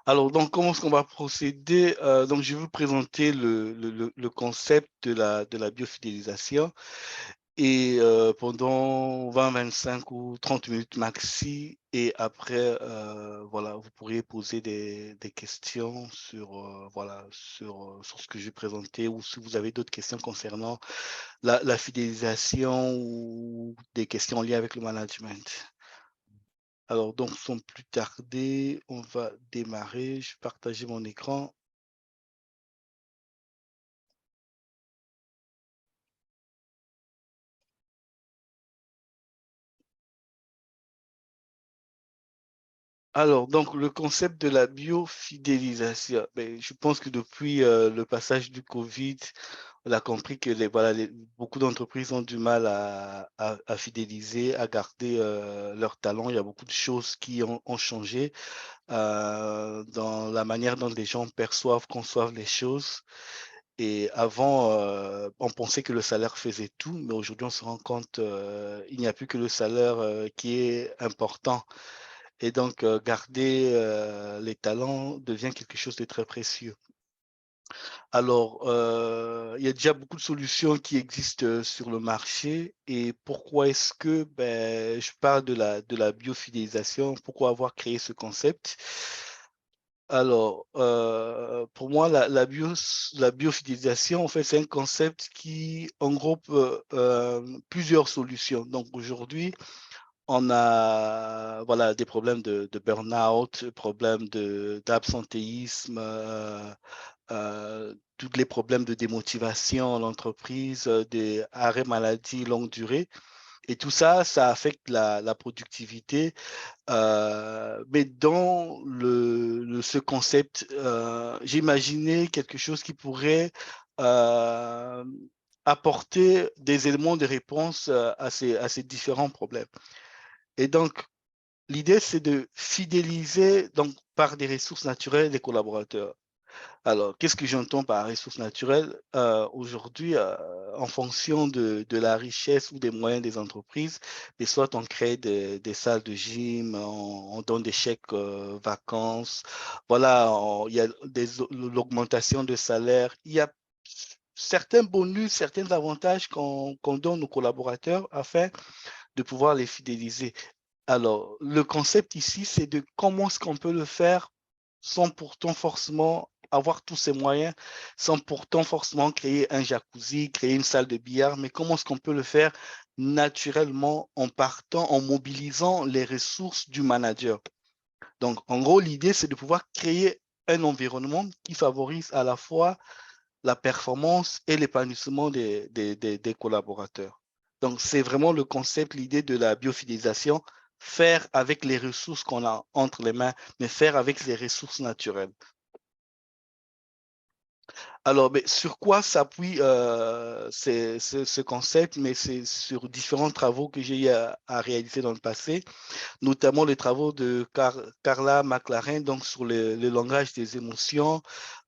Alors, donc, comment est-ce qu'on va procéder? Donc, je vais vous présenter le concept de la biofidélisation et pendant 20, 25 ou 30 minutes maxi et après, voilà, vous pourriez poser des questions sur, voilà, sur ce que j'ai présenté ou si vous avez d'autres questions concernant la fidélisation ou des questions en lien avec le management. Alors donc sans plus tarder, on va démarrer. Je vais partager mon écran. Alors donc le concept de la biofidélisation, beh, je pense que depuis, le passage du covid, on a compris que beaucoup d'entreprises ont du mal à fidéliser, à garder, leurs talents. Il y a beaucoup de choses qui ont changé, dans la manière dont les gens perçoivent, conçoivent les choses. Et avant, on pensait que le salaire faisait tout, mais aujourd'hui, on se rend compte, il n'y a plus que le salaire, qui est important et donc garder, les talents devient quelque chose de très précieux. Alors, il y a déjà beaucoup de solutions qui existent, sur le marché et pourquoi est-ce que, beh, je parle de la biofidélisation? Pourquoi avoir créé ce concept? Alors, pour moi, la biofidélisation, en fait, c'est un concept qui regroupe, plusieurs solutions. Donc aujourd'hui, on a, voilà, des problèmes de burn-out, problèmes d'absentéisme, tous les problèmes de démotivation en entreprise, des arrêts maladie longue durée et tout ça, ça affecte la productivité. Mais dans ce concept, j'ai imaginé quelque chose qui pourrait, hem, apporter des éléments de réponse, à ces différents problèmes. Et donc, l'idée, c'est de fidéliser donc par des ressources naturelles les collaborateurs. Alors, qu'est-ce que j'entends par ressources naturelles? Aujourd'hui, en fonction de la richesse ou des moyens des entreprises, et soit on crée des salles de gym, on donne des chèques, vacances, voilà, il y a l'augmentation de salaire, il y a certains bonus, certains avantages qu'on donne aux collaborateurs afin de pouvoir les fidéliser. Alors, le concept ici, c'est de comment est-ce qu'on peut le faire sans pourtant forcément avoir tous ces moyens, sans pourtant forcément créer un jacuzzi, créer une salle de billard, mais comment est-ce qu'on peut le faire naturellement en partant, en mobilisant les ressources du manager. Donc, en gros, l'idée, c'est de pouvoir créer un environnement qui favorise à la fois la performance et l'épanouissement des collaborateurs. Donc, c'est vraiment le concept, l'idée de la biofidélisation, faire avec les ressources qu'on a entre les mains, mais faire avec les ressources naturelles. Alors, mais sur quoi s'appuie ce concept? Mais c'est sur différents travaux que j'ai eu à réaliser dans le passé, notamment les travaux de Carla McLaren, donc sur le langage des émotions,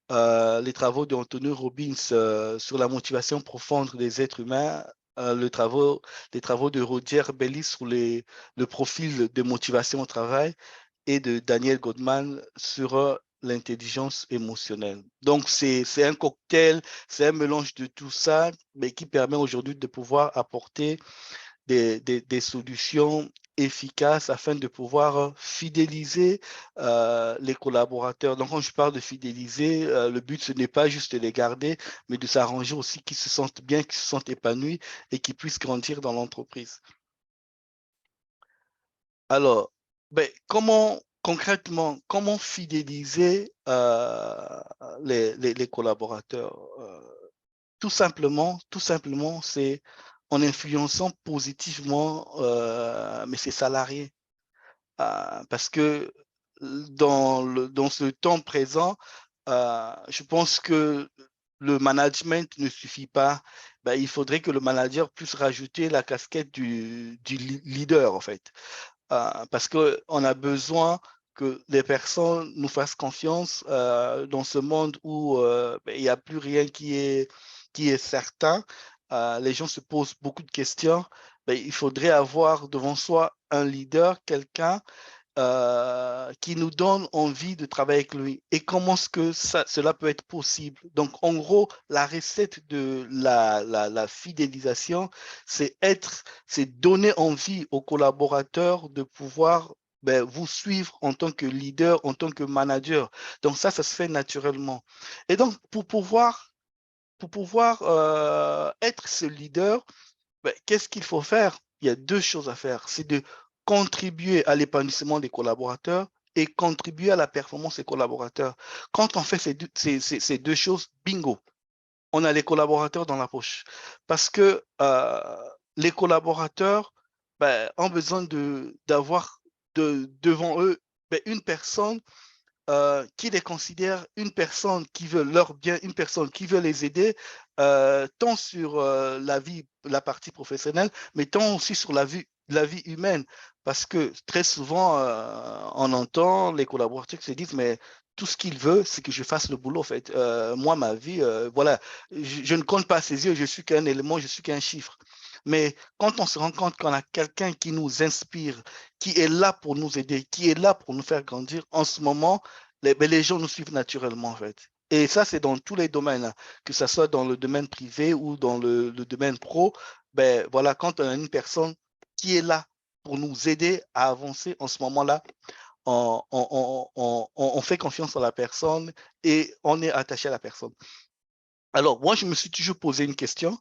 les travaux d'Anthony Robbins sur la motivation profonde des êtres humains, les travaux de Roger Bellis sur le profil de motivation au travail et de Daniel Goldman sur l'intelligence émotionnelle. Donc, c'est un cocktail, c'est un mélange de tout ça, mais qui permet aujourd'hui de pouvoir apporter des solutions efficaces afin de pouvoir fidéliser les collaborateurs. Donc, quand je parle de fidéliser, le but, ce n'est pas juste de les garder, mais de s'arranger aussi qu'ils se sentent bien, qu'ils se sentent épanouis et qu'ils puissent grandir dans l'entreprise. Alors, ben, concrètement, comment fidéliser les collaborateurs? Tout simplement, c'est en influençant positivement, mais ses salariés. Parce que dans ce temps présent, je pense que le management ne suffit pas. Ben, il faudrait que le manager puisse rajouter la casquette du leader, en fait. Parce qu'on a besoin que les personnes nous fassent confiance dans ce monde où ben, il n'y a plus rien qui est certain. Les gens se posent beaucoup de questions. Ben, il faudrait avoir devant soi un leader, quelqu'un qui nous donne envie de travailler avec lui et comment est-ce que cela peut être possible. Donc, en gros, la recette de la fidélisation, c'est donner envie aux collaborateurs de pouvoir vous suivre en tant que leader, en tant que manager. Donc, ça se fait naturellement. Et donc, pour pouvoir être ce leader, qu'est-ce qu'il faut faire? Il y a deux choses à faire. C'est de contribuer à l'épanouissement des collaborateurs et contribuer à la performance des collaborateurs. Quand on fait ces deux choses, bingo, on a les collaborateurs dans la poche. Parce que les collaborateurs ont besoin d'avoir devant eux une personne qui les considère une personne qui veut leur bien, une personne qui veut les aider, tant sur la partie professionnelle, mais tant aussi sur la vie humaine. Parce que très souvent, on entend les collaborateurs qui se disent, mais tout ce qu'il veut, c'est que je fasse le boulot. En fait. Moi, ma vie, voilà, je ne compte pas à ses yeux, je suis qu'un élément, je suis qu'un chiffre. Mais quand on se rend compte qu'on a quelqu'un qui nous inspire, qui est là pour nous aider, qui est là pour nous faire grandir, en ce moment, les gens nous suivent naturellement, en fait. Et ça, c'est dans tous les domaines, hein, que ce soit dans le domaine privé ou dans le domaine pro. Voilà, quand on a une personne qui est là pour nous aider à avancer en ce moment-là, on fait confiance en la personne et on est attaché à la personne. Alors, moi, je me suis toujours posé une question.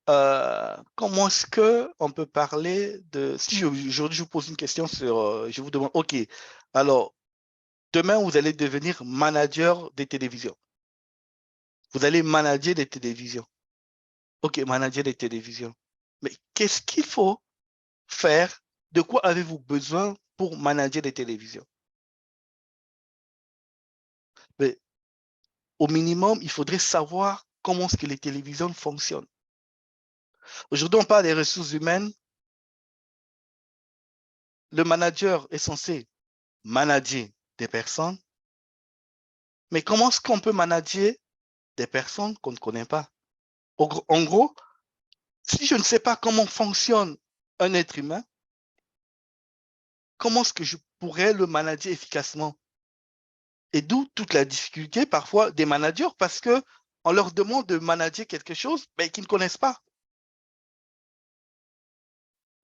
Comment est-ce qu'on peut parler de... Si aujourd'hui, je vous pose une question sur... je vous demande, OK, alors, demain, vous allez devenir manager des télévisions. Vous allez manager des télévisions. OK, manager des télévisions. Mais qu'est-ce qu'il faut faire? De quoi avez-vous besoin pour manager des télévisions? Mais au minimum, il faudrait savoir comment est-ce que les télévisions fonctionnent. Aujourd'hui, on parle des ressources humaines. Le manager est censé manager des personnes. Mais comment est-ce qu'on peut manager des personnes qu'on ne connaît pas? En gros, si je ne sais pas comment fonctionne un être humain, comment est-ce que je pourrais le manager efficacement? Et d'où toute la difficulté parfois des managers parce qu'on leur demande de manager quelque chose qu'ils ne connaissent pas.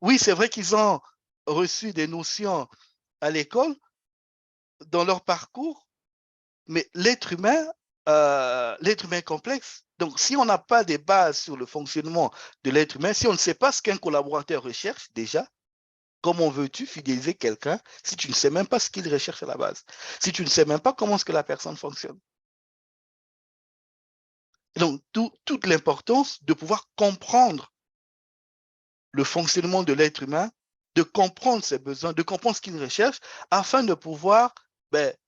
Oui, c'est vrai qu'ils ont reçu des notions à l'école dans leur parcours, mais l'être humain est complexe. Donc, si on n'a pas des bases sur le fonctionnement de l'être humain, si on ne sait pas ce qu'un collaborateur recherche déjà, comment veux-tu fidéliser quelqu'un si tu ne sais même pas ce qu'il recherche à la base? Si tu ne sais même pas comment est-ce que la personne fonctionne? Et donc, toute l'importance de pouvoir comprendre le fonctionnement de l'être humain, de comprendre ses besoins, de comprendre ce qu'il recherche, afin de pouvoir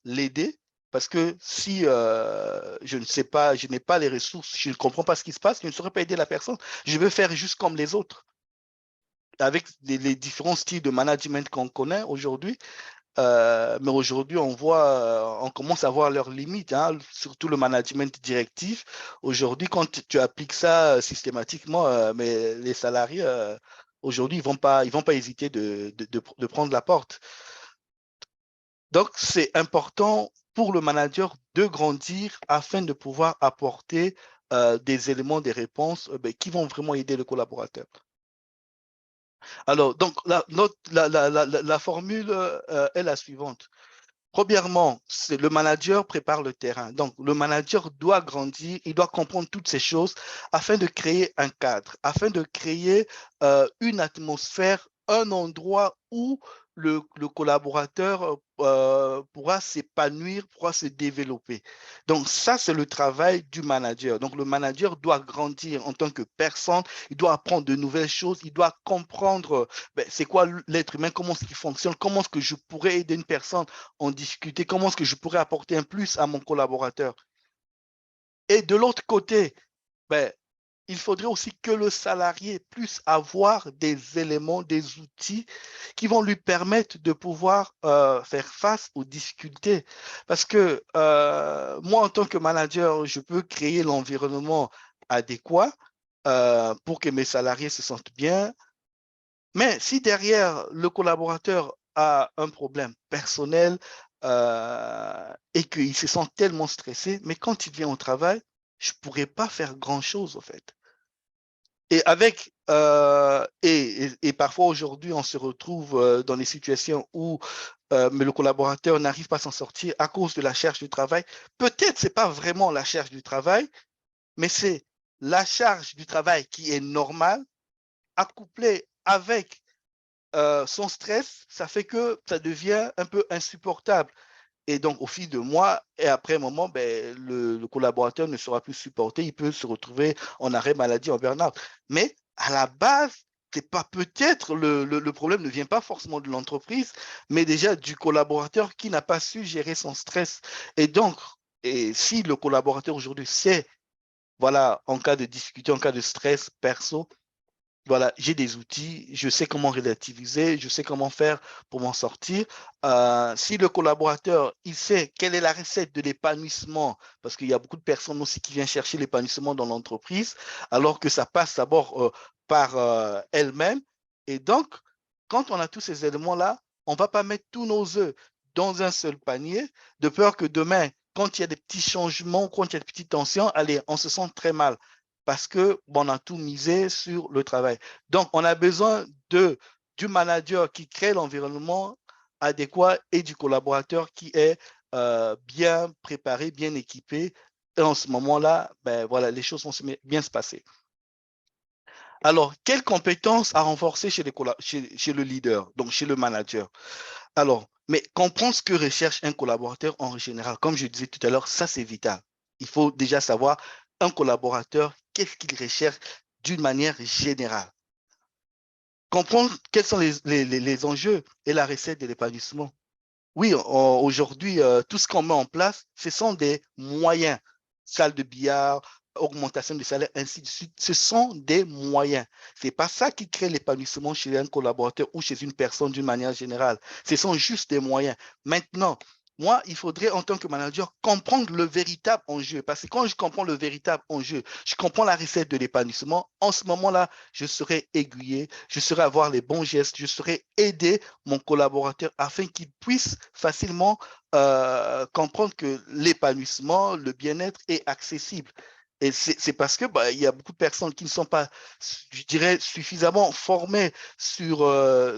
l'aider. Parce que si je ne sais pas, je n'ai pas les ressources, je ne comprends pas ce qui se passe, je ne saurais pas aider la personne. Je vais faire juste comme les autres. Avec les différents styles de management qu'on connaît aujourd'hui, mais aujourd'hui, on commence à voir leurs limites, hein, surtout le management directif. Aujourd'hui, quand tu appliques ça systématiquement, mais les salariés, aujourd'hui, ils vont pas hésiter de prendre la porte. Donc, c'est important pour le manager de grandir afin de pouvoir apporter des éléments, des réponses qui vont vraiment aider le collaborateur. Alors, donc, la formule est la suivante. Premièrement, c'est le manager prépare le terrain. Donc, le manager doit grandir, il doit comprendre toutes ces choses afin de créer un cadre, afin de créer une atmosphère, un endroit où le collaborateur pourra s'épanouir, pourra se développer. Donc, ça, c'est le travail du manager. Donc, le manager doit grandir en tant que personne, il doit apprendre de nouvelles choses, il doit comprendre c'est quoi l'être humain, comment est-ce qu'il fonctionne, comment est-ce que je pourrais aider une personne en difficulté, comment est-ce que je pourrais apporter un plus à mon collaborateur. Et de l'autre côté, il faudrait aussi que le salarié puisse avoir des éléments, des outils qui vont lui permettre de pouvoir faire face aux difficultés. Parce que moi, en tant que manager, je peux créer l'environnement adéquat pour que mes salariés se sentent bien. Mais si derrière le collaborateur a un problème personnel, et qu'il se sent tellement stressé, mais quand il vient au travail, je ne pourrais pas faire grand-chose, en fait. Et avec et parfois aujourd'hui, on se retrouve dans des situations où mais le collaborateur n'arrive pas à s'en sortir à cause de la charge du travail. Peut-être c'est pas vraiment la charge du travail, mais c'est la charge du travail qui est normale, accouplée avec son stress, ça fait que ça devient un peu insupportable. Et donc, au fil de mois, et après un moment, ben, le collaborateur ne sera plus supporté, il peut se retrouver en arrêt maladie, en burn-out. Mais à la base, c'est pas peut-être le problème ne vient pas forcément de l'entreprise, mais déjà du collaborateur qui n'a pas su gérer son stress. Et donc, et si le collaborateur aujourd'hui sait, voilà, en cas de difficulté, en cas de stress perso, voilà, j'ai des outils, je sais comment relativiser, je sais comment faire pour m'en sortir. Si le collaborateur, il sait quelle est la recette de l'épanouissement, parce qu'il y a beaucoup de personnes aussi qui viennent chercher l'épanouissement dans l'entreprise, alors que ça passe d'abord par elle-même. Et donc, quand on a tous ces éléments-là, on ne va pas mettre tous nos œufs dans un seul panier, de peur que demain, quand il y a des petits changements, quand il y a des petites tensions, allez, on se sent très mal parce que bon, on a tout misé sur le travail. Donc, on a besoin du manager qui crée l'environnement adéquat et du collaborateur qui est bien préparé, bien équipé. Et en ce moment-là, ben, voilà, les choses vont bien se passer. Alors, quelles compétences à renforcer chez le leader, donc chez le manager? Alors, mais comprendre ce que recherche un collaborateur en général, comme je disais tout à l'heure, ça c'est vital. Il faut déjà savoir un collaborateur, qu'est-ce qu'il recherche d'une manière générale. Comprendre quels sont les enjeux et la recette de l'épanouissement. Oui, aujourd'hui, tout ce qu'on met en place, ce sont des moyens. Salle de billard, augmentation du salaire, ainsi de suite. Ce sont des moyens. Ce n'est pas ça qui crée l'épanouissement chez un collaborateur ou chez une personne d'une manière générale. Ce sont juste des moyens. Maintenant, moi, il faudrait, en tant que manager, comprendre le véritable enjeu. Parce que quand je comprends le véritable enjeu, je comprends la recette de l'épanouissement. En ce moment-là, je serai aiguillé, je serai avoir les bons gestes, je serai aidé mon collaborateur afin qu'il puisse facilement comprendre que l'épanouissement, le bien-être est accessible. Et c'est parce que bah, il y a beaucoup de personnes qui ne sont pas, je dirais, suffisamment formées sur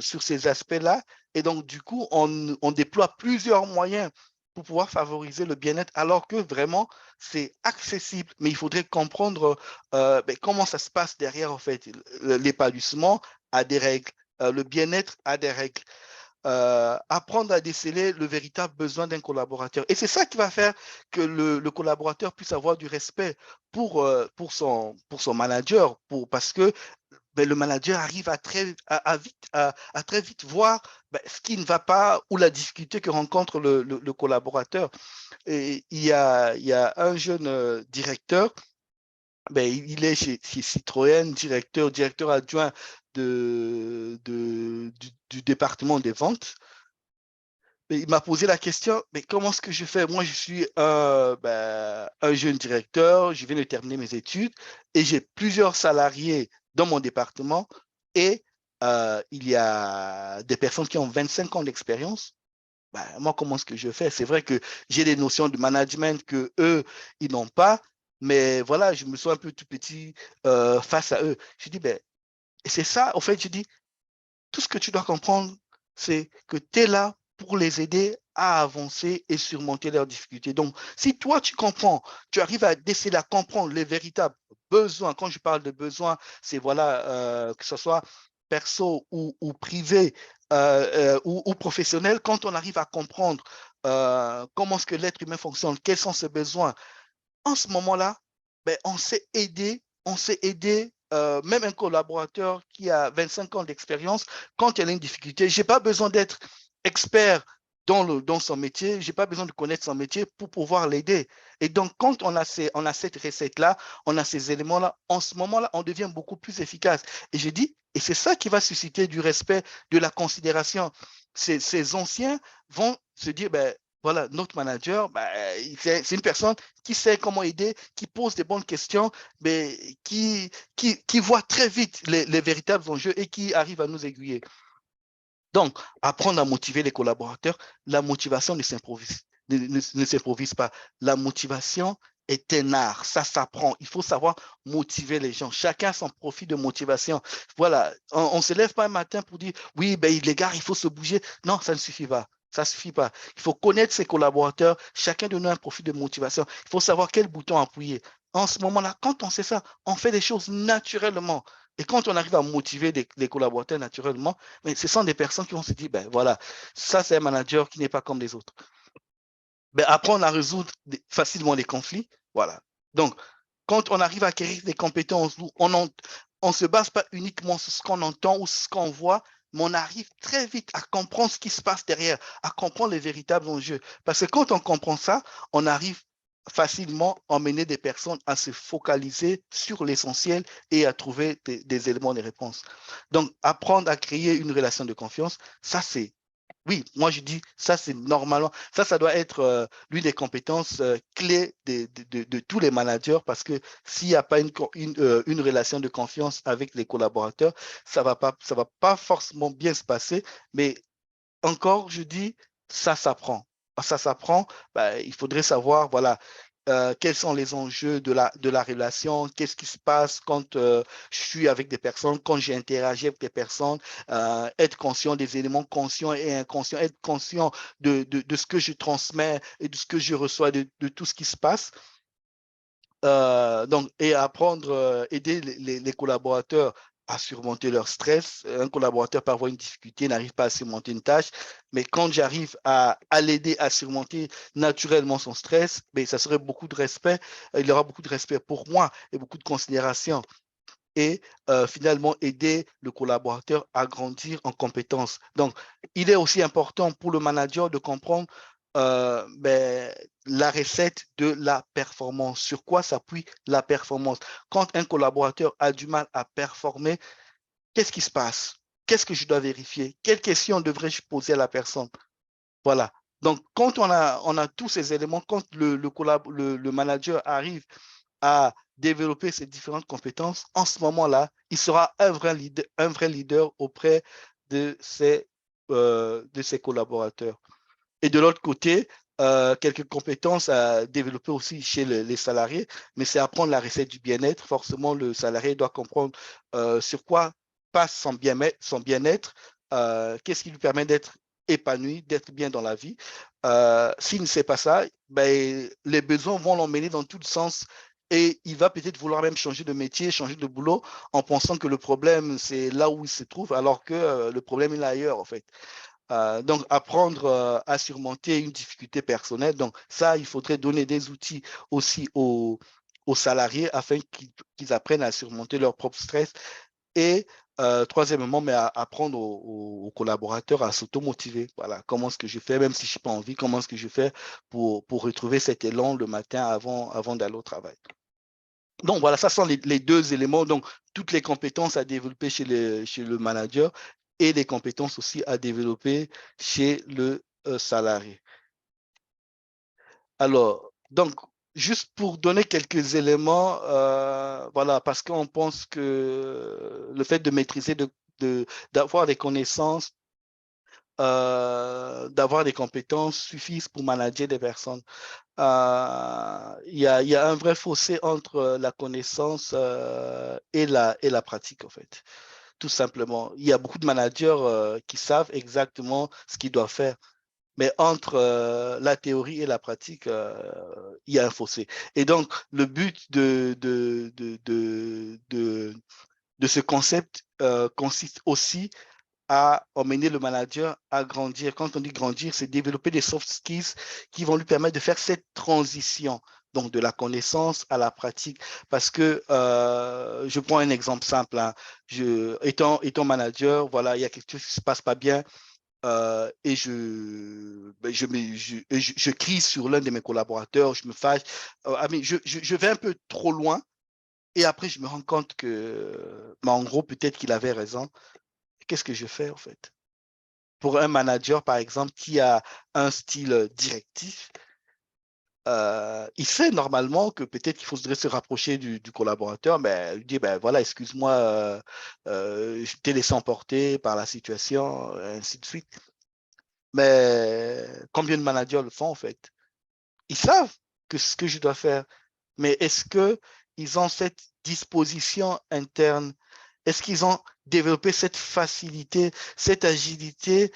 ces aspects-là. Et donc, du coup, on déploie plusieurs moyens pour pouvoir favoriser le bien-être, alors que vraiment, c'est accessible. Mais il faudrait comprendre ben, comment ça se passe derrière, en fait. L'épanouissement a des règles, le bien-être a des règles. Apprendre à déceler le véritable besoin d'un collaborateur. Et c'est ça qui va faire que le collaborateur puisse avoir du respect pour son manager, parce que ben, le manager arrive à très vite voir ben, ce qui ne va pas ou la difficulté que rencontre le collaborateur. Et il y a un jeune directeur, ben, il est chez Citroën, directeur adjoint du département des ventes. Mais il m'a posé la question, mais comment est-ce que je fais? Moi, je suis ben, un jeune directeur, je viens de terminer mes études et j'ai plusieurs salariés dans mon département et il y a des personnes qui ont 25 ans d'expérience. Ben, moi, comment est-ce que je fais? C'est vrai que j'ai des notions de management que eux, ils n'ont pas, mais voilà, je me sens un peu tout petit face à eux. Je dis, ben, et c'est ça, en fait, je dis, tout ce que tu dois comprendre, c'est que tu es là pour les aider à avancer et surmonter leurs difficultés. Donc, si toi, tu comprends, tu arrives à déceler, à comprendre les véritables besoins, quand je parle de besoins, c'est voilà, que ce soit perso ou privé ou professionnel, quand on arrive à comprendre comment est-ce que l'être humain fonctionne, quels sont ses besoins, en ce moment-là, ben, on s'est aidé, même un collaborateur qui a 25 ans d'expérience, quand il a une difficulté, je n'ai pas besoin d'être expert dans son métier, je n'ai pas besoin de connaître son métier pour pouvoir l'aider. Et donc, quand on a cette recette-là, on a ces éléments-là, en ce moment-là, on devient beaucoup plus efficace. Et je dis, et c'est ça qui va susciter du respect, de la considération. Ces anciens vont se dire, ben, voilà, notre manager, ben, c'est une personne qui sait comment aider, qui pose des bonnes questions, mais qui voit très vite les véritables enjeux et qui arrive à nous aiguiller. Donc, apprendre à motiver les collaborateurs, la motivation ne s'improvise pas. La motivation est un art, ça s'apprend. Il faut savoir motiver les gens. Chacun a son profil de motivation. Voilà, on ne se lève pas un matin pour dire, oui, ben, les gars, il faut se bouger. Non, ça ne suffit pas. Ça ne suffit pas. Il faut connaître ses collaborateurs. Chacun de nous a un profil de motivation. Il faut savoir quel bouton appuyer. En ce moment-là, quand on sait ça, on fait des choses naturellement. Et quand on arrive à motiver les collaborateurs naturellement, mais ce sont des personnes qui vont se dire, ben voilà, ça c'est un manager qui n'est pas comme les autres. Ben, apprendre à résoudre facilement les conflits, voilà. Donc, quand on arrive à acquérir des compétences où on ne se base pas uniquement sur ce qu'on entend ou ce qu'on voit, mais on arrive très vite à comprendre ce qui se passe derrière, à comprendre les véritables enjeux. Parce que quand on comprend ça, on arrive facilement à emmener des personnes à se focaliser sur l'essentiel et à trouver des éléments de réponse. Donc, apprendre à créer une relation de confiance, ça c'est oui, moi je dis ça, c'est normalement, ça doit être l'une des compétences clés de tous les managers parce que s'il n'y a pas une relation de confiance avec les collaborateurs, ça va pas forcément bien se passer. Mais encore, je dis, ça s'apprend. Ça s'apprend, ben, il faudrait savoir, voilà, quels sont les enjeux de la relation, qu'est-ce qui se passe quand je suis avec des personnes, quand j'ai interagi avec des personnes, être conscient des éléments conscients et inconscients, être conscient de ce que je transmets et de ce que je reçois, de tout ce qui se passe. Donc, et apprendre, aider les collaborateurs à surmonter leur stress. Un collaborateur, par avoir une difficulté, n'arrive pas à surmonter une tâche, mais quand j'arrive à l'aider à surmonter naturellement son stress, ben, ça serait beaucoup de respect. Il aura beaucoup de respect pour moi et beaucoup de considération. Et finalement, aider le collaborateur à grandir en compétences. Donc, il est aussi important pour le manager de comprendre ben, la recette de la performance. Sur quoi s'appuie la performance? Quand un collaborateur a du mal à performer, qu'est-ce qui se passe? Qu'est-ce que je dois vérifier? Quelles questions devrais-je poser à la personne? Voilà. Donc, quand on a tous ces éléments, quand le manager arrive à développer ces différentes compétences, en ce moment-là, il sera un vrai leader auprès de ses collaborateurs. Et de l'autre côté, quelques compétences à développer aussi chez les salariés, mais c'est apprendre la recette du bien-être. Forcément, le salarié doit comprendre sur quoi passe son bien-être, qu'est-ce qui lui permet d'être épanoui, d'être bien dans la vie. S'il ne sait pas ça, ben, les besoins vont l'emmener dans tout le sens et il va peut-être vouloir même changer de métier, changer de boulot en pensant que le problème, c'est là où il se trouve, alors que le problème, il est ailleurs, en fait. Donc, apprendre à surmonter une difficulté personnelle. Donc, ça, il faudrait donner des outils aussi aux salariés afin qu'ils apprennent à surmonter leur propre stress. Et troisièmement, mais à apprendre aux collaborateurs à s'automotiver. Voilà, comment est-ce que je fais, même si je n'ai pas envie, comment est-ce que je fais pour retrouver cet élan le matin avant d'aller au travail. Donc, voilà, ça sont les deux éléments. Donc, toutes les compétences à développer chez le manager et les compétences aussi à développer chez le salarié. Alors, donc, juste pour donner quelques éléments, voilà, parce qu'on pense que le fait de maîtriser, d'avoir des connaissances, d'avoir des compétences suffisent pour manager des personnes. Il y a un vrai fossé entre la connaissance et la pratique, en fait. Tout simplement. Il y a beaucoup de managers qui savent exactement ce qu'ils doivent faire. Mais entre la théorie et la pratique, il y a un fossé. Et donc, le but de ce concept consiste aussi à emmener le manager à grandir. Quand on dit grandir, c'est développer des soft skills qui vont lui permettre de faire cette transition, donc de la connaissance à la pratique. Parce que je prends un exemple simple. Hein. Étant manager, voilà, il y a quelque chose qui ne se passe pas bien. Et je crie sur l'un de mes collaborateurs, je me fâche. Je vais un peu trop loin et après je me rends compte que, mais en gros, peut-être qu'il avait raison. Qu'est-ce que je fais en fait? Pour un manager, par exemple, qui a un style directif, il sait normalement que peut-être qu'il faudrait se rapprocher du collaborateur, mais il dit, ben voilà, excuse-moi, je t'ai laissé emporter par la situation, ainsi de suite. Mais combien de managers le font en fait? Ils savent que ce que je dois faire, mais est-ce qu'ils ont cette disposition interne? Est-ce qu'ils ont développé cette facilité, cette agilité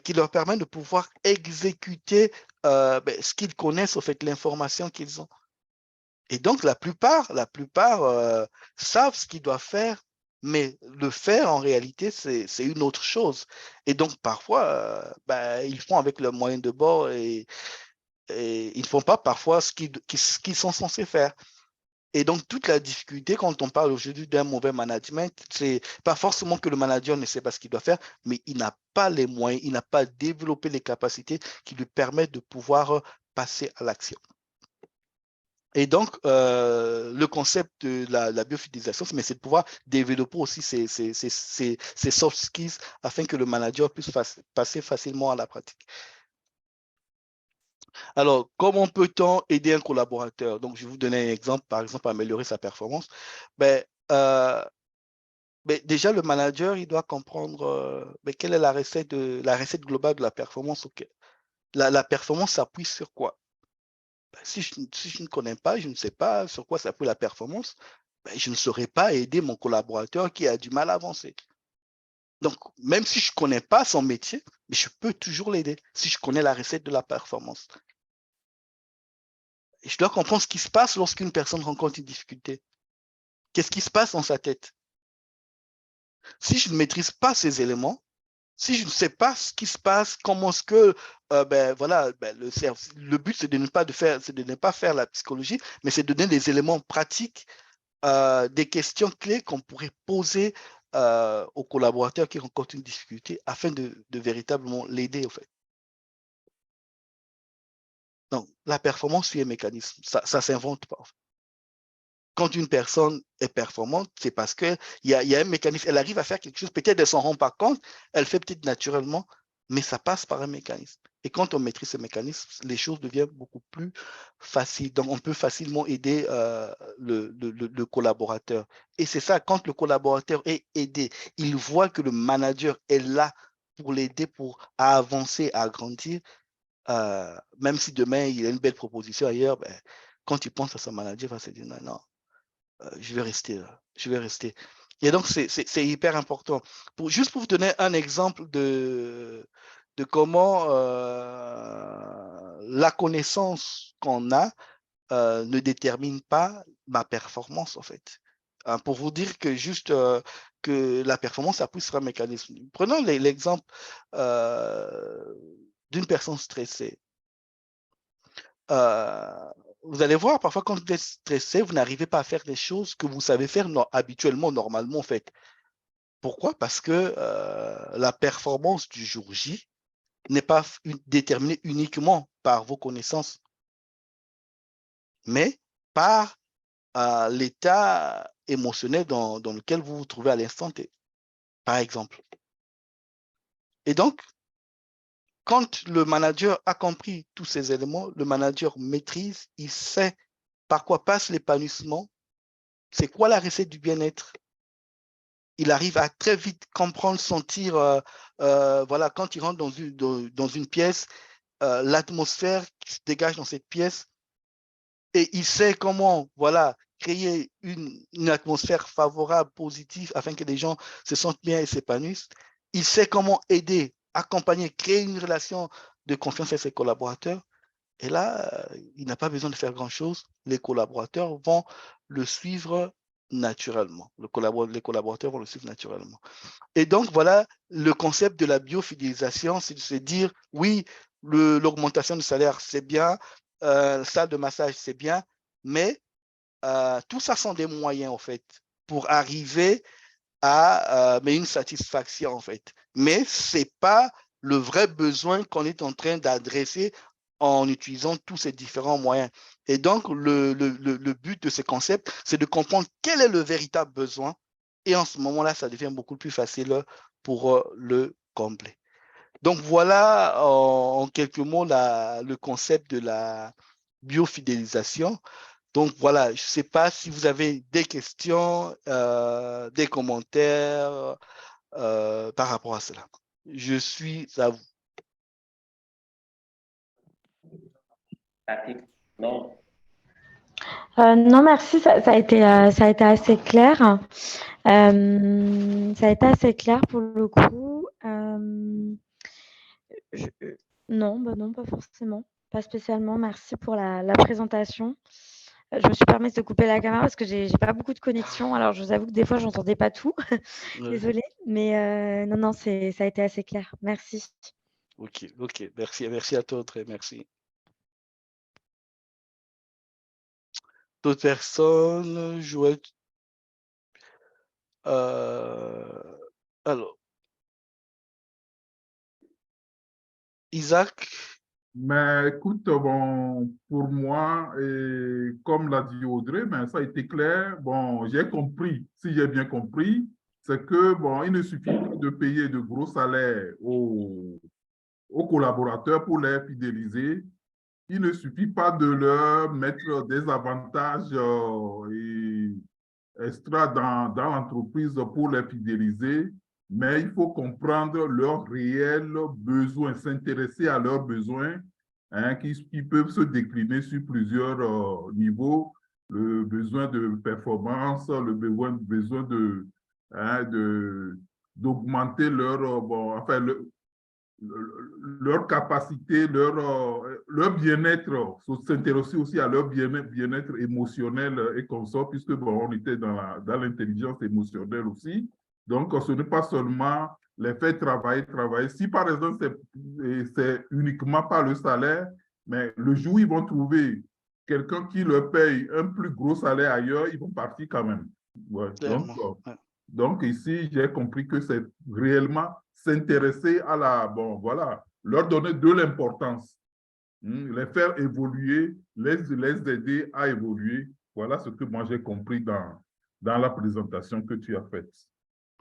qui leur permet de pouvoir exécuter ce qu'ils connaissent, en fait, l'information qu'ils ont? Et donc, la plupart savent ce qu'ils doivent faire, mais le faire, en réalité, c'est une autre chose. Et donc, parfois, ils font avec leurs moyens de bord et ils ne font pas parfois ce qu'ils sont censés faire. Et donc, toute la difficulté, quand on parle aujourd'hui d'un mauvais management, c'est pas forcément que le manager ne sait pas ce qu'il doit faire, mais il n'a pas les moyens, il n'a pas développé les capacités qui lui permettent de pouvoir passer à l'action. Et donc, le concept de la biofidélisation, c'est de pouvoir développer aussi ces soft skills afin que le manager puisse passer facilement à la pratique. Alors, comment peut-on aider un collaborateur? Donc, je vais vous donner un exemple, par exemple, améliorer sa performance. Ben, euh, déjà, le manager, il doit comprendre quelle est la recette globale de la performance. La performance s'appuie sur quoi? Si je ne connais pas, je ne sais pas sur quoi s'appuie la performance, je ne saurais pas aider mon collaborateur qui a du mal à avancer. Donc, même si je ne connais pas son métier, mais je peux toujours l'aider si je connais la recette de la performance. Et je dois comprendre ce qui se passe lorsqu'une personne rencontre une difficulté. Qu'est-ce qui se passe dans sa tête? Si je ne maîtrise pas ces éléments, si je ne sais pas ce qui se passe, comment est-ce que, le but, c'est de ne pas faire la psychologie, mais c'est de donner des éléments pratiques, des questions clés qu'on pourrait poser aux collaborateurs qui rencontrent une difficulté afin de véritablement l'aider, en fait. Donc, la performance suit un mécanisme. Ça ne s'invente pas, en fait. Quand une personne est performante, c'est parce qu'il y a un mécanisme. Elle arrive à faire quelque chose, peut-être elle ne s'en rend pas compte, elle fait peut-être naturellement, mais ça passe par un mécanisme. Et quand on maîtrise ce mécanisme, les choses deviennent beaucoup plus faciles. Donc, on peut facilement aider le collaborateur. Et c'est ça, quand le collaborateur est aidé, il voit que le manager est là pour l'aider, à avancer, à grandir. Même si demain, il a une belle proposition ailleurs, quand il pense à son manager, il va se dire non, non, je vais rester là, je vais rester. Et donc, c'est hyper important. Juste pour vous donner un exemple de comment la connaissance qu'on a ne détermine pas ma performance, en fait. Pour vous dire que juste que la performance appuie sur un mécanisme. Prenons l'exemple d'une personne stressée. Euh, vous allez voir, parfois, quand vous êtes stressé, vous n'arrivez pas à faire les choses que vous savez faire habituellement, normalement, en fait. Pourquoi? Parce que la performance du jour J n'est pas déterminée uniquement par vos connaissances, mais par l'état émotionnel dans lequel vous vous trouvez à l'instant T, par exemple. Et donc, quand le manager a compris tous ces éléments, le manager maîtrise, il sait par quoi passe l'épanouissement. C'est quoi la recette du bien-être? Il arrive à très vite comprendre, sentir, voilà, quand il rentre dans une pièce, l'atmosphère qui se dégage dans cette pièce, et il sait comment, voilà, créer une atmosphère favorable, positive, afin que les gens se sentent bien et s'épanouissent. Il sait comment aider, accompagner, créer une relation de confiance avec ses collaborateurs. Et là, il n'a pas besoin de faire grand-chose. Les collaborateurs vont le suivre naturellement. Les collaborateurs vont le suivre naturellement. Et donc, voilà, le concept de la biofidélisation, c'est de se dire, oui, l'augmentation du salaire, c'est bien, salle de massage, c'est bien, mais tout ça sont des moyens, en fait, pour arriver à une satisfaction, en fait. Mais ce n'est pas le vrai besoin qu'on est en train d'adresser en utilisant tous ces différents moyens. Et donc, le but de ce concept, c'est de comprendre quel est le véritable besoin. Et en ce moment-là, ça devient beaucoup plus facile pour le combler. Donc, voilà en quelques mots le concept de biofidélisation. Donc, voilà, je ne sais pas si vous avez des questions, des commentaires par rapport à cela. Je suis à vous. Non. Non, merci, ça a été assez clair. Ça a été assez clair pour le coup. Non, non, pas forcément. Pas spécialement. Merci pour la présentation. Je me suis permise de couper la caméra parce que j'ai pas beaucoup de connexion. Alors, je vous avoue que des fois, j'entendais pas tout. Désolée. Mais non, ça a été assez clair. Merci. Ok. Merci à toi, très merci. D'autres personnes, Joël? Alors, Isaac? Mais écoute, bon, pour moi, et comme l'a dit Audrey, ben, ça a été clair. Bon, j'ai compris, si j'ai bien compris, c'est que, bon, il ne suffit pas de payer de gros salaires aux collaborateurs pour les fidéliser. Il ne suffit pas de leur mettre des avantages extra dans l'entreprise pour les fidéliser, mais il faut comprendre leurs réels besoins, s'intéresser à leurs besoins, hein, qui peuvent se décliner sur plusieurs niveaux, le besoin de performance, le besoin hein, d'augmenter leur, bon, enfin, leur capacité, leur bien-être, s'intéresser aussi à leur bien-être émotionnel et consort, puisque bon, on était dans l'intelligence émotionnelle aussi. Donc, ce n'est pas seulement les faire travailler. Si par exemple, c'est uniquement pas le salaire, mais le jour où ils vont trouver quelqu'un qui leur paye un plus gros salaire ailleurs, ils vont partir quand même. Ouais. Donc, ici, j'ai compris que c'est réellement s'intéresser à bon, voilà, leur donner de l'importance, les faire évoluer, les aider à évoluer. Voilà ce que moi j'ai compris dans la présentation que tu as faite.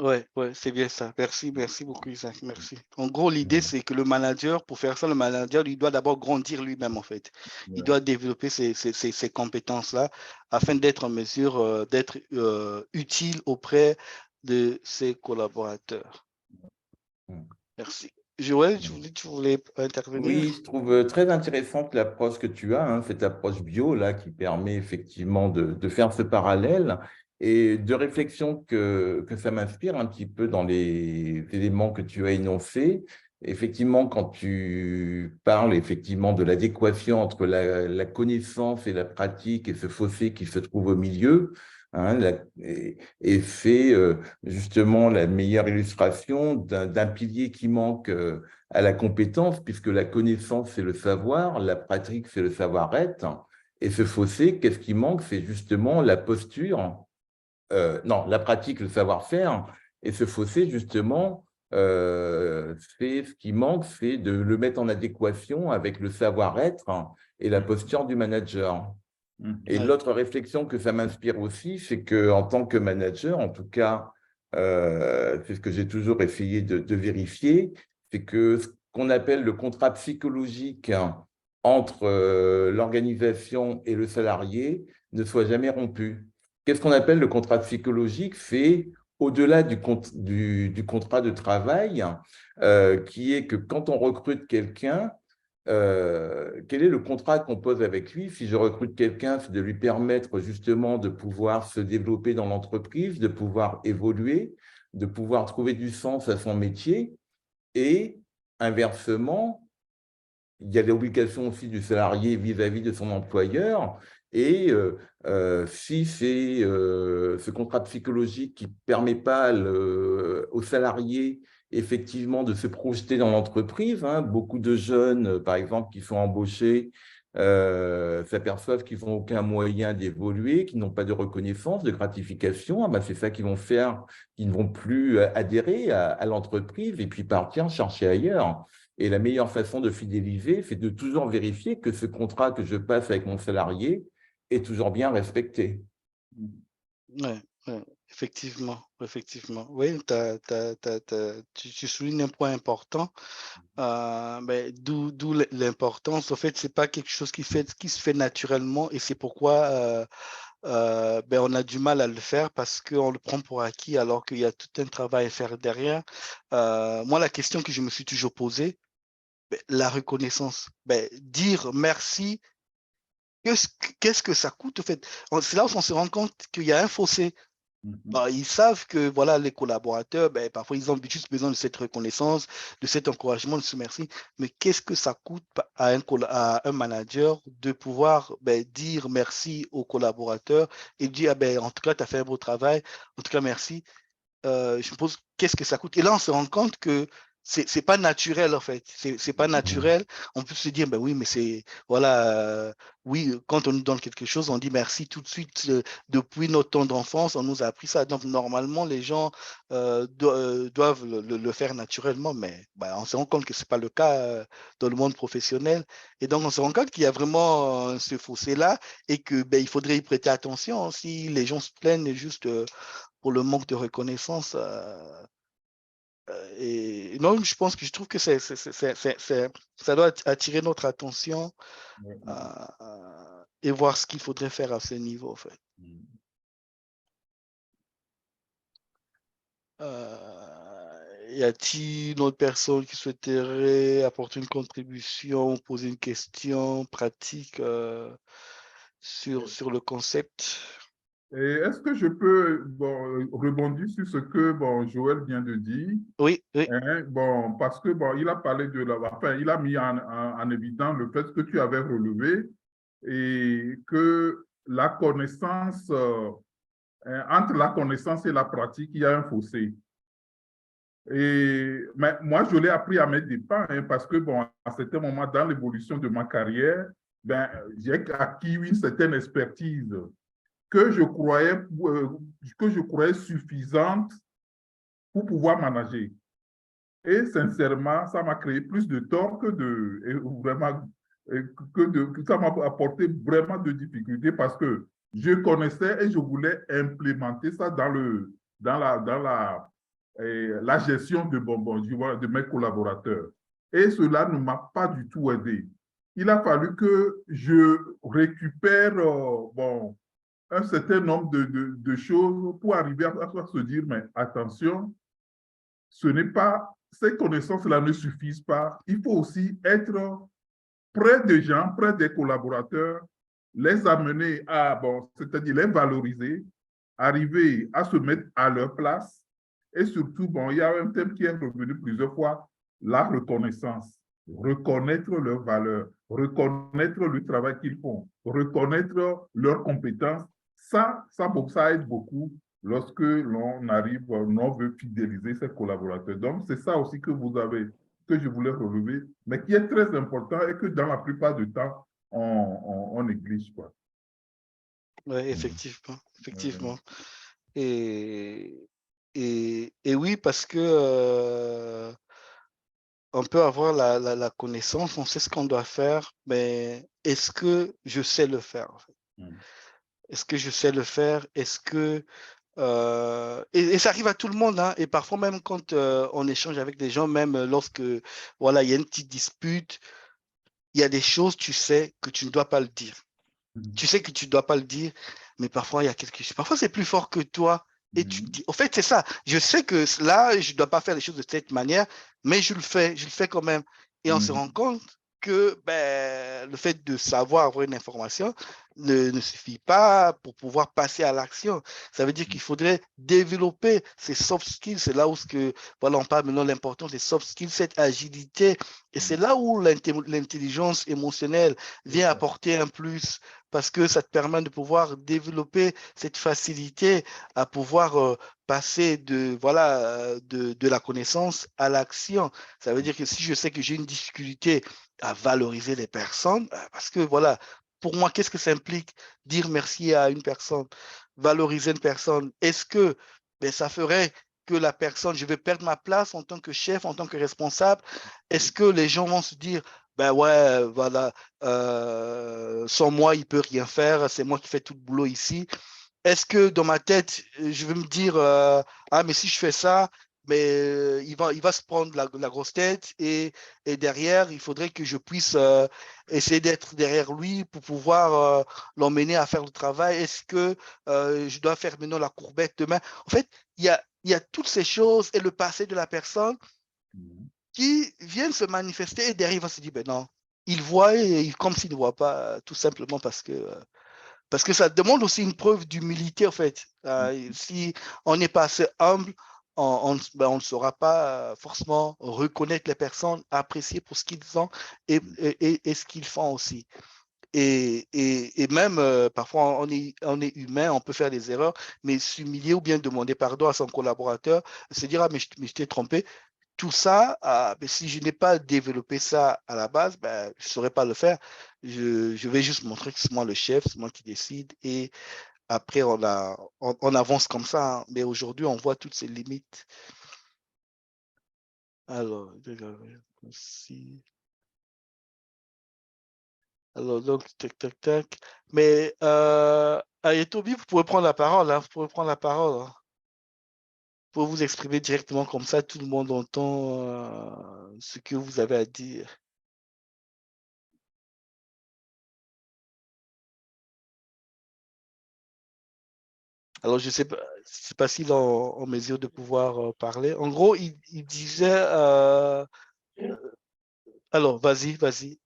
Ouais, c'est bien ça. Merci beaucoup, Isaac. Merci. En gros, l'idée, c'est que le manager, pour faire ça, le manager, il doit d'abord grandir lui-même, en fait. Il doit développer ces compétences-là afin d'être en mesure d'être utile auprès de ses collaborateurs. Merci. Joël, tu voulais intervenir? Oui, je trouve très intéressante l'approche que tu as, hein, cette approche bio là, qui permet effectivement de faire ce parallèle et de réflexion que ça m'inspire un petit peu dans les éléments que tu as énoncés. Effectivement, quand tu parles effectivement de l'adéquation entre la connaissance et la pratique et ce fossé qui se trouve au milieu, hein, et fait justement la meilleure illustration d'un pilier qui manque à la compétence, puisque la connaissance, c'est le savoir, la pratique, c'est le savoir-être. Et ce fossé, qu'est-ce qui manque? C'est justement la posture, non, la pratique, le savoir-faire. Et ce fossé, justement, c'est ce qui manque, c'est de le mettre en adéquation avec le savoir-être et la posture du manager. Et l'autre réflexion que ça m'inspire aussi, c'est qu'en tant que manager, en tout cas, c'est ce que j'ai toujours essayé de vérifier, c'est que ce qu'on appelle le contrat psychologique entre l'organisation et le salarié ne soit jamais rompu. Qu'est-ce qu'on appelle le contrat psychologique? C'est au-delà du contrat de travail, qui est que quand on recrute quelqu'un, quel est le contrat qu'on pose avec lui? Si je recrute quelqu'un, c'est de lui permettre justement de pouvoir se développer dans l'entreprise, de pouvoir évoluer, de pouvoir trouver du sens à son métier. Et inversement, il y a l'obligation aussi du salarié vis-à-vis de son employeur. Et si c'est ce contrat psychologique qui ne permet pas au salarié effectivement de se projeter dans l'entreprise, hein, beaucoup de jeunes, par exemple, qui sont embauchés, s'aperçoivent qu'ils n'ont aucun moyen d'évoluer, qu'ils n'ont pas de reconnaissance, de gratification. Ah ben, c'est ça qu'ils vont faire, qu'ils ne vont plus adhérer à l'entreprise et puis partir chercher ailleurs. Et la meilleure façon de fidéliser, c'est de toujours vérifier que ce contrat que je passe avec mon salarié est toujours bien respecté. Effectivement, effectivement. Oui, tu soulignes un point important. D'où l'importance. En fait, c'est pas quelque chose qui se fait naturellement, et c'est pourquoi on a du mal à le faire, parce qu'on le prend pour acquis alors qu'il y a tout un travail à faire derrière. Moi, la question que je me suis toujours posée, la reconnaissance, dire merci, qu'est-ce que ça coûte, en fait? C'est là où on se rend compte qu'il y a un fossé. Ils savent que voilà, les collaborateurs, parfois, ils ont juste besoin de cette reconnaissance, de cet encouragement, de ce merci. Mais qu'est-ce que ça coûte à un manager de pouvoir dire merci aux collaborateurs et dire, en tout cas, tu as fait un beau travail, en tout cas, merci. Je me pose, qu'est-ce que ça coûte? Et là, on se rend compte que c'est pas naturel, en fait. C'est pas naturel. On peut se dire, oui, mais c'est, voilà, oui, quand on nous donne quelque chose, on dit merci tout de suite. Depuis notre temps d'enfance, on nous a appris ça. Donc, normalement, les gens doivent le faire naturellement, mais on se rend compte que c'est pas le cas dans le monde professionnel. Et donc, on se rend compte qu'il y a vraiment ce fossé-là, et que il faudrait y prêter attention. Si les gens se plaignent juste pour le manque de reconnaissance. Et non, je trouve que ça doit attirer notre attention et voir ce qu'il faudrait faire à ce niveau, en fait. Y a-t-il une autre personne qui souhaiterait apporter une contribution, poser une question pratique sur le concept? Et est-ce que je peux rebondir sur ce que Joël vient de dire? Oui, oui. Parce que il a parlé de il a mis en évidence le fait que tu avais relevé, et que la connaissance, entre la connaissance et la pratique, il y a un fossé. Mais moi, je l'ai appris à mes dépens, parce que, à certains moments dans l'évolution de ma carrière, j'ai acquis une certaine expertise que je croyais suffisante pour pouvoir manager. Et sincèrement, ça m'a créé plus de tort que ça m'a apporté vraiment de difficultés, parce que je connaissais et je voulais implémenter ça dans la gestion de mes collaborateurs. Et cela ne m'a pas du tout aidé. Il a fallu que je récupère un certain nombre de choses pour arriver à se dire, mais attention, ces connaissances-là ne suffisent pas. Il faut aussi être près des gens, près des collaborateurs, les amener c'est-à-dire les valoriser, arriver à se mettre à leur place. Et surtout, il y a un thème qui est revenu plusieurs fois, la reconnaissance. Reconnaître leurs valeurs, reconnaître le travail qu'ils font, reconnaître leurs compétences. Ça aide beaucoup lorsque l'on veut fidéliser ses collaborateurs. Donc, c'est ça aussi que je voulais relever, mais qui est très important et que dans la plupart du temps, on néglige, quoi. Oui, effectivement. Et oui, parce que on peut avoir la connaissance, on sait ce qu'on doit faire, mais est-ce que je sais le faire, en fait? Est-ce que je sais le faire? Est-ce que et ça arrive à tout le monde, hein, et parfois même quand on échange avec des gens, même lorsque voilà, il y a une petite dispute, il y a des choses, tu sais que tu ne dois pas le dire. Tu sais que tu ne dois pas le dire, mais parfois il y a quelque chose. Parfois c'est plus fort que toi, et tu te dis, en fait, c'est ça. Je sais que là, je ne dois pas faire les choses de cette manière, mais je le fais quand même. Et on se rend compte que le fait de savoir avoir une information ne suffit pas pour pouvoir passer à l'action. Ça veut dire qu'il faudrait développer ces soft skills. C'est là où voilà, on parle maintenant de l'importance des soft skills, cette agilité. Et c'est là où l'intelligence émotionnelle vient apporter un plus, parce que ça te permet de pouvoir développer cette facilité à pouvoir passer de la connaissance à l'action. Ça veut dire que si je sais que j'ai une difficulté à valoriser les personnes, parce que voilà, pour moi, qu'est-ce que ça implique dire merci à une personne, valoriser une personne? Est-ce que ça ferait que la personne, je vais perdre ma place en tant que chef, en tant que responsable? Est-ce que les gens vont se dire, ouais, voilà, sans moi, il peut rien faire, c'est moi qui fais tout le boulot ici? est-ce que dans ma tête, je vais me dire, ah, mais si je fais ça, mais il va se prendre la grosse tête et derrière, il faudrait que je puisse essayer d'être derrière lui pour pouvoir l'emmener à faire le travail. Est-ce que je dois faire maintenant la courbette demain? En fait, il y a toutes ces choses et le passé de la personne qui viennent se manifester et derrière, il va se dire, ben non, il voit comme s'il ne voit pas, tout simplement parce que ça demande aussi une preuve d'humilité, en fait. Si on n'est pas assez humble, on ne saura pas forcément reconnaître les personnes, apprécier pour ce qu'ils sont et ce qu'ils font aussi. Et même, parfois, on est humain, on peut faire des erreurs, mais s'humilier ou bien demander pardon à son collaborateur, se dire, ah, mais je t'ai trompé, tout ça, ben, si je n'ai pas développé ça à la base, ben, je ne saurais pas le faire. Je vais juste montrer que c'est moi le chef, c'est moi qui décide. Et après, on avance comme ça. Hein. Mais aujourd'hui, on voit toutes ces limites. Alors, ici. Alors, donc, tac, tac, tac. Mais, Ayetobi, vous pouvez prendre la parole. Hein, vous pouvez prendre la parole. Hein. Vous pouvez vous exprimer directement comme ça, tout le monde entend ce que vous avez à dire. Alors, je ne sais pas s'il est en mesure de pouvoir parler. En gros, il disait... alors, vas-y, vas-y.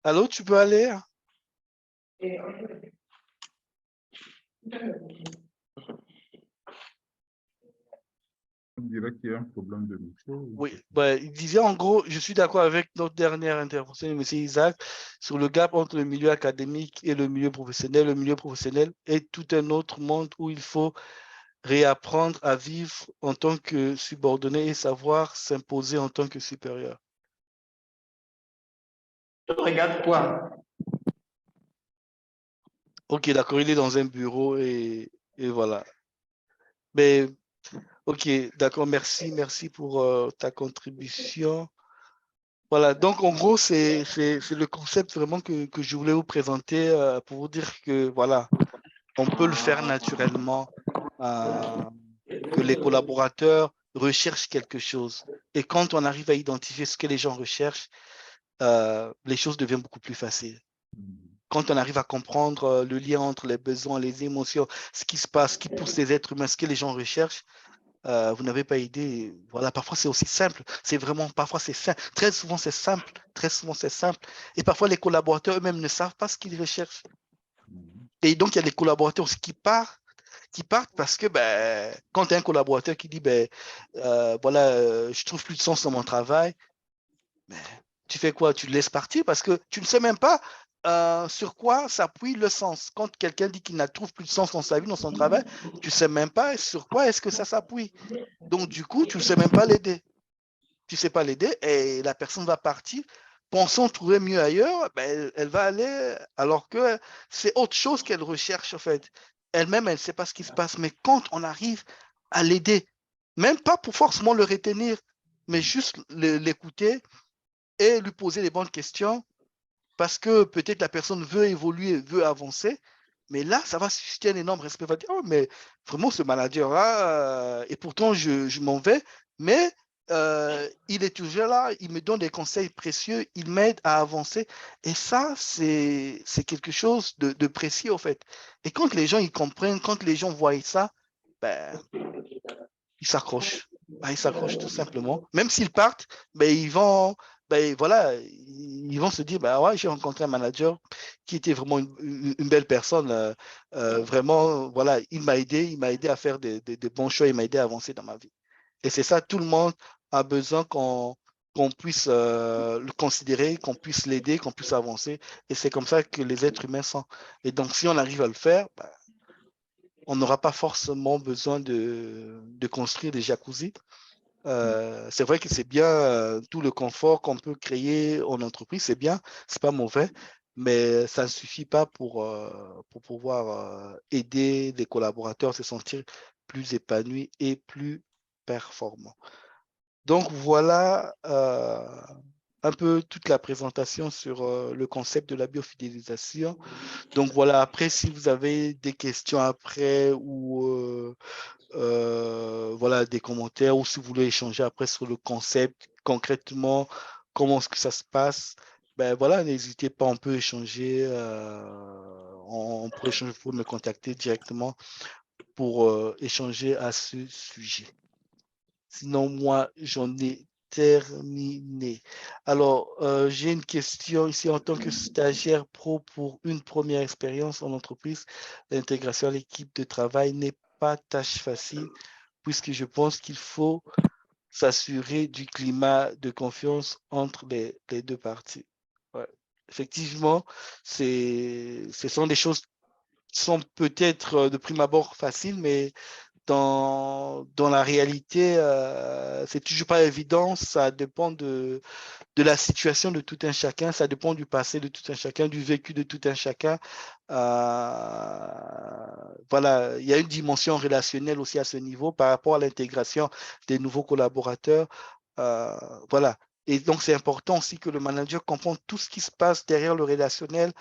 Allô, tu peux aller? Hein? On dirait qu'il y a un problème de micro. Oui, ben, il disait en gros, je suis d'accord avec notre dernière intervention, M. Isaac, sur le gap entre le milieu académique et le milieu professionnel. Le milieu professionnel est tout un autre monde où il faut réapprendre à vivre en tant que subordonné et savoir s'imposer en tant que supérieur. Regarde quoi? Ok, d'accord, il est dans un bureau et voilà. Mais ok, d'accord, merci pour ta contribution. Voilà, donc en gros, c'est le concept vraiment que je voulais vous présenter pour vous dire que voilà, on peut le faire naturellement, euh, que les collaborateurs recherchent quelque chose. Et quand on arrive à identifier ce que les gens recherchent, les choses deviennent beaucoup plus faciles. Quand on arrive à comprendre le lien entre les besoins, les émotions, ce qui se passe, ce qui pousse les êtres humains, ce que les gens recherchent, vous n'avez pas idée. Voilà, parfois c'est aussi simple. C'est vraiment, parfois c'est simple. Très souvent c'est simple. Très souvent c'est simple. Et parfois les collaborateurs eux-mêmes ne savent pas ce qu'ils recherchent. Et donc il y a des collaborateurs aussi qui partent parce que ben, quand tu as un collaborateur qui dit ben, voilà, je trouve plus de sens dans mon travail, ben, tu fais quoi? Tu le laisses partir parce que tu ne sais même pas sur quoi s'appuie le sens. Quand quelqu'un dit qu'il ne trouve plus de sens dans sa vie, dans son travail, tu ne sais même pas sur quoi est-ce que ça s'appuie. Donc, du coup, tu ne sais même pas l'aider. Tu ne sais pas l'aider et la personne va partir. Pensant trouver mieux ailleurs, ben, elle va aller alors que c'est autre chose qu'elle recherche en fait. Elle-même, elle ne sait pas ce qui se passe. Mais quand on arrive à l'aider, même pas pour forcément le retenir, mais juste l'écouter et lui poser les bonnes questions parce que peut-être la personne veut évoluer, veut avancer. Mais là, ça va susciter un énorme respect. Elle va dire, oh, mais vraiment, ce manager-là, et pourtant, je m'en vais, mais il est toujours là, il me donne des conseils précieux, il m'aide à avancer. Et ça, c'est quelque chose de précieux, en fait. Et quand les gens ils comprennent, quand les gens voient ça, ben, ils s'accrochent. Ben, ils s'accrochent tout simplement. Même s'ils partent, ben, ben, voilà, ils vont se dire, ben, ouais, j'ai rencontré un manager qui était vraiment une belle personne. Vraiment, voilà, il m'a aidé à faire des bons choix, il m'a aidé à avancer dans ma vie. Et c'est ça, tout le monde a besoin qu'on puisse le considérer, qu'on puisse l'aider, qu'on puisse avancer. Et c'est comme ça que les êtres humains sont. Et donc, si on arrive à le faire, ben, on n'aura pas forcément besoin de construire des jacuzzis. C'est vrai que c'est bien tout le confort qu'on peut créer en entreprise, c'est bien, c'est pas mauvais, mais ça ne suffit pas pour pouvoir aider les collaborateurs à se sentir plus épanouis et plus performants. Donc, voilà un peu toute la présentation sur le concept de la biofidélisation. Donc, voilà, après, si vous avez des questions après ou voilà, des commentaires ou si vous voulez échanger après sur le concept, concrètement, comment est-ce que ça se passe, ben voilà, n'hésitez pas, on peut échanger, on peut échanger, vous pouvez me contacter directement pour échanger à ce sujet. Sinon, moi, j'en ai terminé. Alors, j'ai une question ici en tant que stagiaire pro pour une première expérience en entreprise. L'intégration à l'équipe de travail n'est pas tâche facile puisque je pense qu'il faut s'assurer du climat de confiance entre les deux parties. Ouais. Effectivement, ce sont des choses qui sont peut-être de prime abord faciles, mais dans la réalité, c'est toujours pas évident. Ça dépend de la situation de tout un chacun, ça dépend du passé de tout un chacun, du vécu de tout un chacun. Voilà, il y a une dimension relationnelle aussi à ce niveau par rapport à l'intégration des nouveaux collaborateurs. Voilà. Et donc, c'est important aussi que le manager comprenne tout ce qui se passe derrière le relationnel,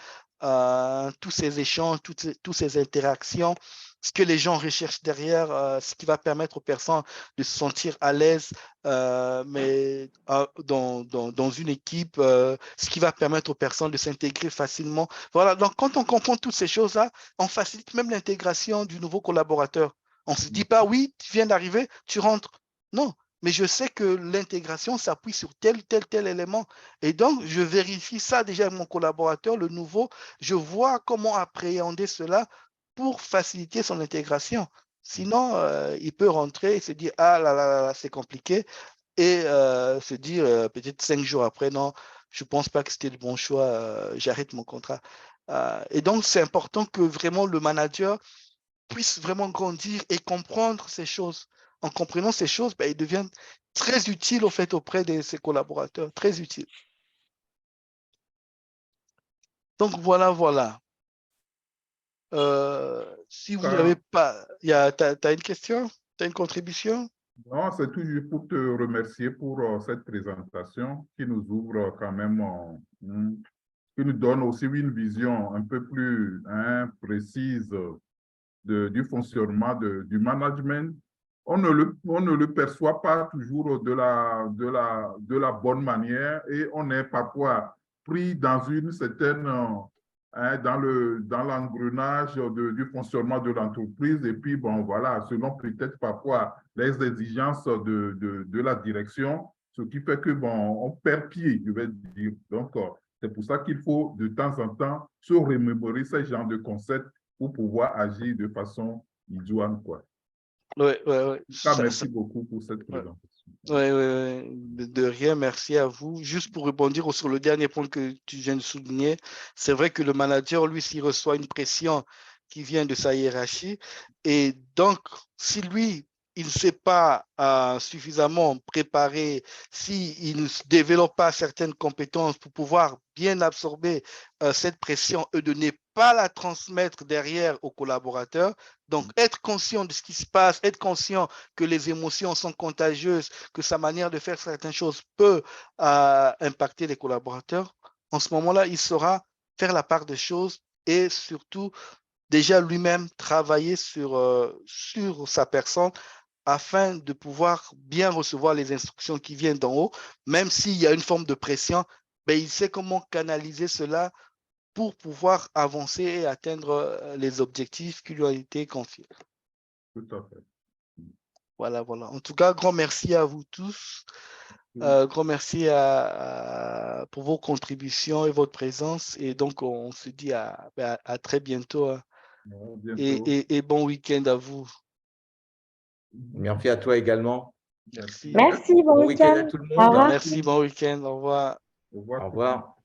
tous ces échanges, toutes ces interactions, ce que les gens recherchent derrière, ce qui va permettre aux personnes de se sentir à l'aise, mais dans une équipe, ce qui va permettre aux personnes de s'intégrer facilement. Voilà, donc quand on comprend toutes ces choses-là, on facilite même l'intégration du nouveau collaborateur. On ne se dit pas, oui, tu viens d'arriver, tu rentres. Non, mais je sais que l'intégration s'appuie sur tel élément. Et donc, je vérifie ça déjà avec mon collaborateur, le nouveau. Je vois comment appréhender cela pour faciliter son intégration. Sinon, il peut rentrer et se dire, ah là là, là c'est compliqué, et se dire peut-être 5 jours après, non, je ne pense pas que c'était le bon choix, j'arrête mon contrat. Et donc, c'est important que vraiment le manager puisse vraiment grandir et comprendre ces choses. En comprenant ces choses, ben, il devient très utile au fait auprès de ses collaborateurs, très utile. Donc, voilà. Si vous n'avez pas, tu as une question? Tu as une contribution? Non, c'est toujours pour te remercier pour cette présentation qui nous ouvre quand même, qui nous donne aussi une vision un peu plus précise du fonctionnement du management. On ne le perçoit pas toujours de la bonne manière et on est parfois pris dans une certaine, dans l'engrenage du fonctionnement de l'entreprise. Et puis, bon, voilà, selon peut-être parfois les exigences de la direction, ce qui fait que, bon, on perd pied, je vais dire. Donc, c'est pour ça qu'il faut de temps en temps se remémorer ce genre de concepts pour pouvoir agir de façon idoine, quoi. Oui. Merci beaucoup pour cette présentation. Oui. De rien, merci à vous. Juste pour rebondir sur le dernier point que tu viens de souligner, c'est vrai que le manager, lui, s'il reçoit une pression qui vient de sa hiérarchie, et donc, si lui, il ne s'est pas suffisamment préparé, s'il ne développe pas certaines compétences pour pouvoir bien absorber cette pression et de ne pas la transmettre derrière aux collaborateurs, donc être conscient de ce qui se passe, être conscient que les émotions sont contagieuses, que sa manière de faire certaines choses peut impacter les collaborateurs, en ce moment-là, il saura faire la part des choses et surtout déjà lui-même travailler sur sa personne afin de pouvoir bien recevoir les instructions qui viennent d'en haut, même s'il y a une forme de pression, ben, il sait comment canaliser cela pour pouvoir avancer et atteindre les objectifs qui lui ont été confiés. Tout à fait. Voilà. En tout cas, grand merci à vous tous. Grand merci pour vos contributions et votre présence. Et donc, on se dit à très bientôt. Bientôt. Et bon week-end à vous. Merci à toi également. Merci. Merci, bon Bon week-end à week-end. tout le Au monde. revoir. Merci, bon week-end. Au revoir. Au revoir. Au revoir.